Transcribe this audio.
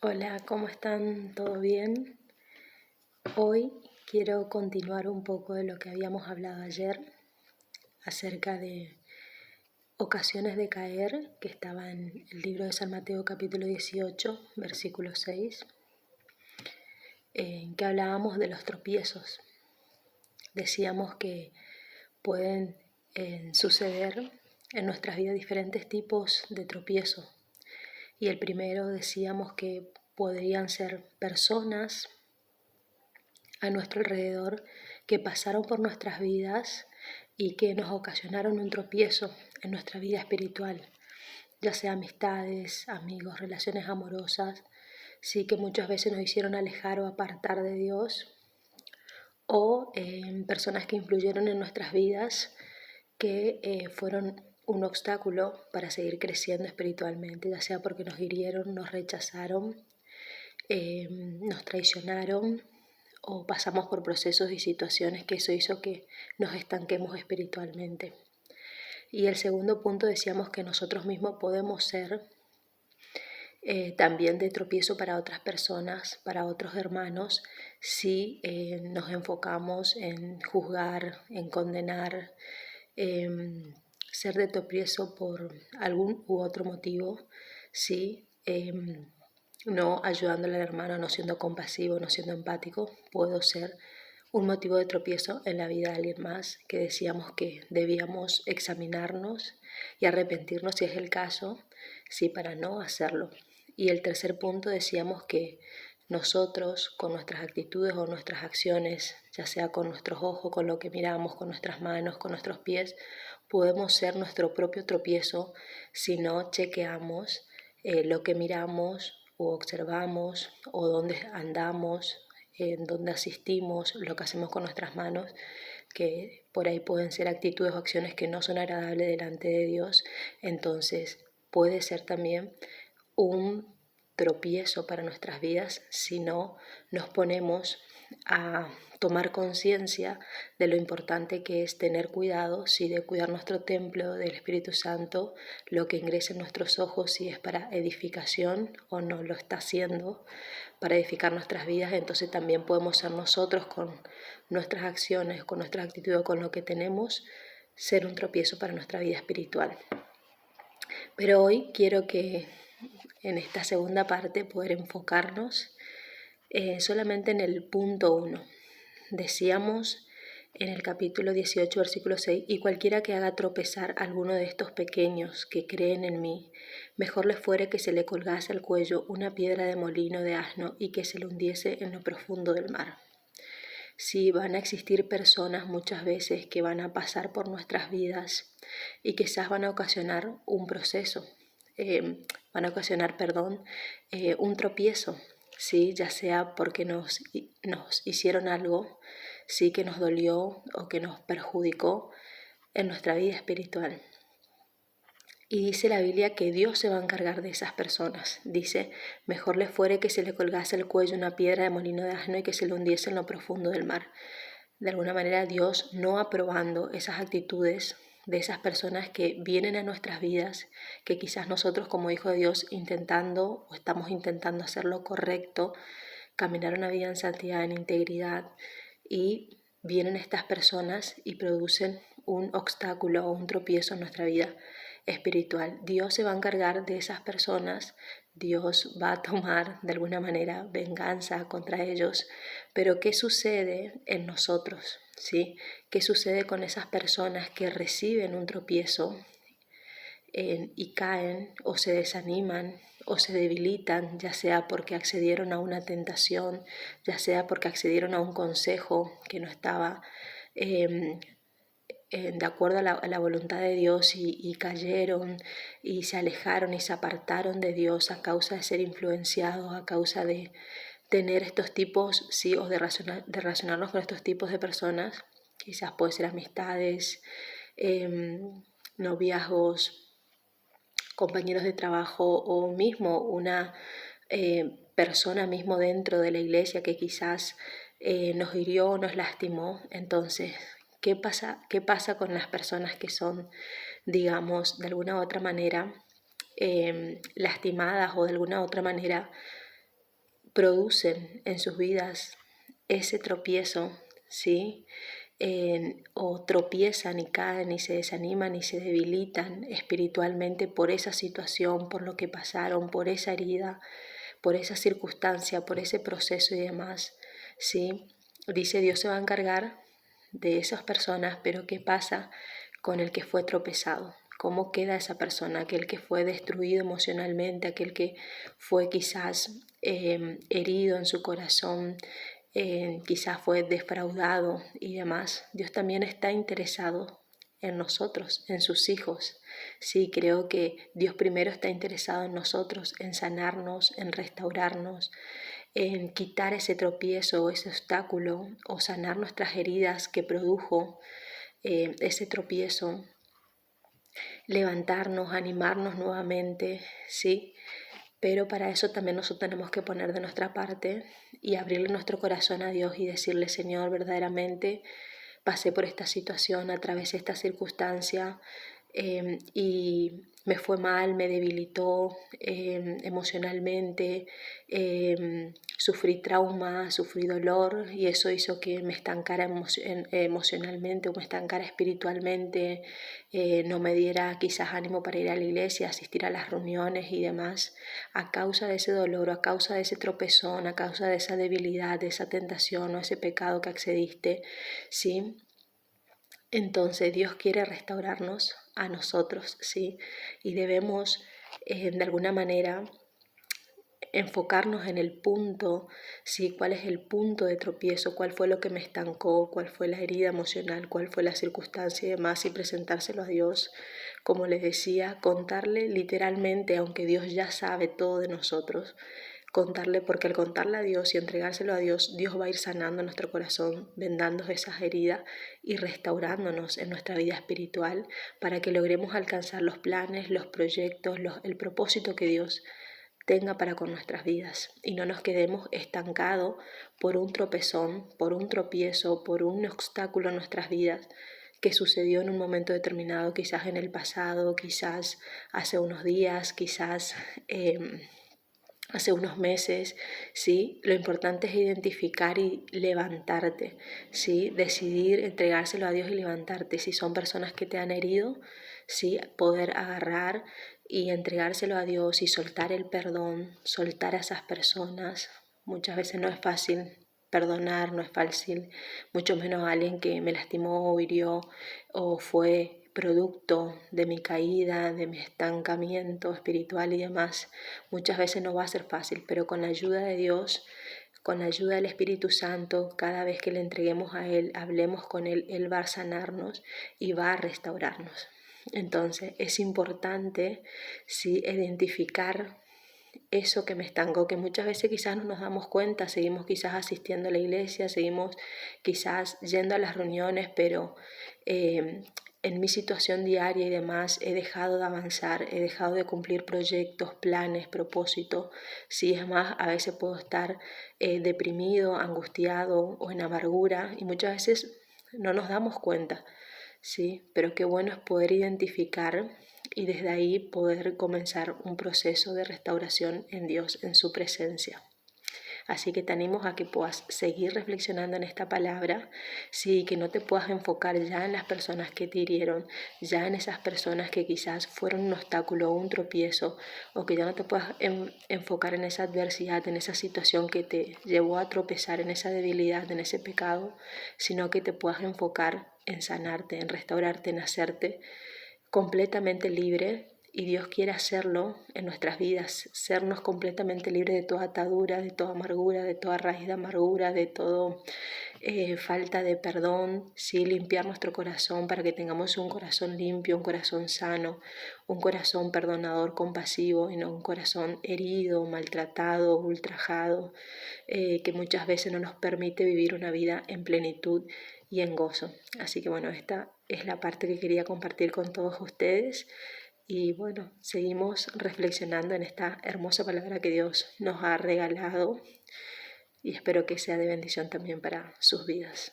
Hola, ¿cómo están? ¿Todo bien? Hoy quiero continuar un poco de lo que habíamos hablado ayer acerca de ocasiones de caer, que estaba en el libro de San Mateo capítulo 18, versículo 6, en que hablábamos de los tropiezos. Decíamos que pueden suceder en nuestras vidas diferentes tipos de tropiezo. Y el primero decíamos que podrían ser personas a nuestro alrededor que pasaron por nuestras vidas y que nos ocasionaron un tropiezo en nuestra vida espiritual, ya sea amistades, amigos, relaciones amorosas, sí que muchas veces nos hicieron alejar o apartar de Dios, o personas que influyeron en nuestras vidas que fueron un obstáculo para seguir creciendo espiritualmente, ya sea porque nos hirieron, nos rechazaron, nos traicionaron o pasamos por procesos y situaciones que eso hizo que nos estanquemos espiritualmente. Y el segundo punto decíamos que nosotros mismos podemos ser también de tropiezo para otras personas, para otros hermanos, si nos enfocamos en juzgar, en condenar, ser de tropiezo por algún u otro motivo, si no ayudándole al hermano, no siendo compasivo, no siendo empático, puedo ser un motivo de tropiezo en la vida de alguien más, que decíamos que debíamos examinarnos y arrepentirnos si es el caso, sí, para no hacerlo. Y el tercer punto decíamos que nosotros con nuestras actitudes o nuestras acciones, ya sea con nuestros ojos, con lo que miramos, con nuestras manos, con nuestros pies, podemos ser nuestro propio tropiezo si no chequeamos lo que miramos o observamos o dónde andamos, en dónde asistimos, lo que hacemos con nuestras manos, que por ahí pueden ser actitudes o acciones que no son agradables delante de Dios. Entonces puede ser también un tropiezo para nuestras vidas si no nos ponemos a tomar conciencia de lo importante que es tener cuidado, si de cuidar nuestro templo del Espíritu Santo, lo que ingresa en nuestros ojos, si es para edificación o no lo está haciendo para edificar nuestras vidas. Entonces también podemos ser nosotros con nuestras acciones, con nuestras actitudes, con lo que tenemos, ser un tropiezo para nuestra vida espiritual. Pero hoy quiero que en esta segunda parte poder enfocarnos solamente en el punto 1. Decíamos en el capítulo 18, versículo 6, y cualquiera que haga tropezar a alguno de estos pequeños que creen en mí, mejor le fuere que se le colgase al cuello una piedra de molino de asno y que se le hundiese en lo profundo del mar. Sí, van a existir personas muchas veces que van a pasar por nuestras vidas y quizás van a ocasionar un proceso, un tropiezo, ¿sí? Ya sea porque nos hicieron algo, sí, que nos dolió o que nos perjudicó en nuestra vida espiritual. Y dice la Biblia que Dios se va a encargar de esas personas. Dice, mejor le fuere que se le colgase al cuello una piedra de molino de asno y que se le hundiese en lo profundo del mar. De alguna manera Dios no aprobando esas actitudes de esas personas que vienen a nuestras vidas, que quizás nosotros como hijos de Dios intentando o estamos intentando hacer lo correcto, caminar una vida en santidad, en integridad, y vienen estas personas y producen un obstáculo o un tropiezo en nuestra vida espiritual. Dios se va a encargar de esas personas, Dios va a tomar de alguna manera venganza contra ellos, pero ¿qué sucede en nosotros? ¿Sí? ¿Qué sucede con esas personas que reciben un tropiezo y caen o se desaniman o se debilitan, ya sea porque accedieron a una tentación, ya sea porque accedieron a un consejo que no estaba de acuerdo a la voluntad de Dios y cayeron y se alejaron y se apartaron de Dios a causa de ser influenciados, a causa de tener estos tipos, sí, o de relacionarnos con estos tipos de personas? Quizás puede ser amistades, noviazgos, compañeros de trabajo o mismo una persona mismo dentro de la iglesia que quizás nos hirió o nos lastimó. Entonces, ¿qué pasa con las personas que son, digamos, de alguna u otra manera lastimadas o de alguna u otra manera producen en sus vidas ese tropiezo, ¿sí? O tropiezan y caen y se desaniman y se debilitan espiritualmente por esa situación, por lo que pasaron, por esa herida, por esa circunstancia, por ese proceso y demás, ¿sí? Dice, Dios se va a encargar de esas personas, pero ¿qué pasa con el que fue tropezado? ¿Cómo queda esa persona? Aquel que fue destruido emocionalmente, aquel que fue quizás herido en su corazón, quizás fue defraudado y demás. Dios también está interesado en nosotros, en sus hijos. Sí, creo que Dios primero está interesado en nosotros, en sanarnos, en restaurarnos, en quitar ese tropiezo o ese obstáculo o sanar nuestras heridas que produjo ese tropiezo, levantarnos, animarnos nuevamente, ¿sí? Pero para eso también nosotros tenemos que poner de nuestra parte y abrirle nuestro corazón a Dios y decirle, Señor, verdaderamente pasé por esta situación, atravesé esta circunstancia y me fue mal, me debilitó emocionalmente, sufrí trauma, sufrí dolor y eso hizo que me estancara emocionalmente o me estancara espiritualmente, no me diera quizás ánimo para ir a la iglesia, asistir a las reuniones y demás, a causa de ese dolor, a causa de ese tropezón, a causa de esa debilidad, de esa tentación o ese pecado que accediste, ¿sí? Entonces Dios quiere restaurarnos a nosotros, ¿sí? Y debemos de alguna manera enfocarnos en el punto, ¿sí? ¿Cuál es el punto de tropiezo? ¿Cuál fue lo que me estancó? ¿Cuál fue la herida emocional? ¿Cuál fue la circunstancia y demás? Y presentárselo a Dios, como les decía, contarle literalmente, aunque Dios ya sabe todo de nosotros, contarle, porque al contarle a Dios y entregárselo a Dios, Dios va a ir sanando nuestro corazón, vendando esas heridas y restaurándonos en nuestra vida espiritual para que logremos alcanzar los planes, los proyectos, el propósito que Dios tenga para con nuestras vidas y no nos quedemos estancados por un tropezón, por un tropiezo, por un obstáculo en nuestras vidas que sucedió en un momento determinado, quizás en el pasado, quizás hace unos días, quizás hace unos meses, ¿sí? Lo importante es identificar y levantarte, ¿sí? Decidir entregárselo a Dios y levantarte. Si son personas que te han herido, ¿sí? Poder agarrar y entregárselo a Dios y soltar el perdón, soltar a esas personas. Muchas veces no es fácil perdonar, no es fácil, mucho menos a alguien que me lastimó o hirió o fue producto de mi caída, de mi estancamiento espiritual y demás. Muchas veces no va a ser fácil, pero con la ayuda de Dios, con la ayuda del Espíritu Santo, cada vez que le entreguemos a Él, hablemos con Él, Él va a sanarnos y va a restaurarnos. Entonces es importante sí, identificar eso que me estancó, que muchas veces quizás no nos damos cuenta, seguimos quizás asistiendo a la iglesia, seguimos quizás yendo a las reuniones, pero en mi situación diaria y demás he dejado de avanzar, he dejado de cumplir proyectos, planes, propósitos. Si es más, a veces puedo estar deprimido, angustiado o en amargura y muchas veces no nos damos cuenta, ¿sí? Pero qué bueno es poder identificar y desde ahí poder comenzar un proceso de restauración en Dios, en su presencia. Así que te animo a que puedas seguir reflexionando en esta palabra, sí, que no te puedas enfocar ya en las personas que te hirieron, ya en esas personas que quizás fueron un obstáculo o un tropiezo, o que ya no te puedas enfocar en esa adversidad, en esa situación que te llevó a tropezar, en esa debilidad, en ese pecado, sino que te puedas enfocar en sanarte, en restaurarte, en hacerte completamente libre y Dios quiere hacerlo en nuestras vidas, sernos completamente libres de toda atadura, de toda amargura, de toda raíz de amargura, de todo falta de perdón, sí, limpiar nuestro corazón para que tengamos un corazón limpio, un corazón sano, un corazón perdonador, compasivo y no un corazón herido, maltratado, ultrajado, que muchas veces no nos permite vivir una vida en plenitud y en gozo. Así que bueno, esta es la parte que quería compartir con todos ustedes. Y bueno, seguimos reflexionando en esta hermosa palabra que Dios nos ha regalado y espero que sea de bendición también para sus vidas.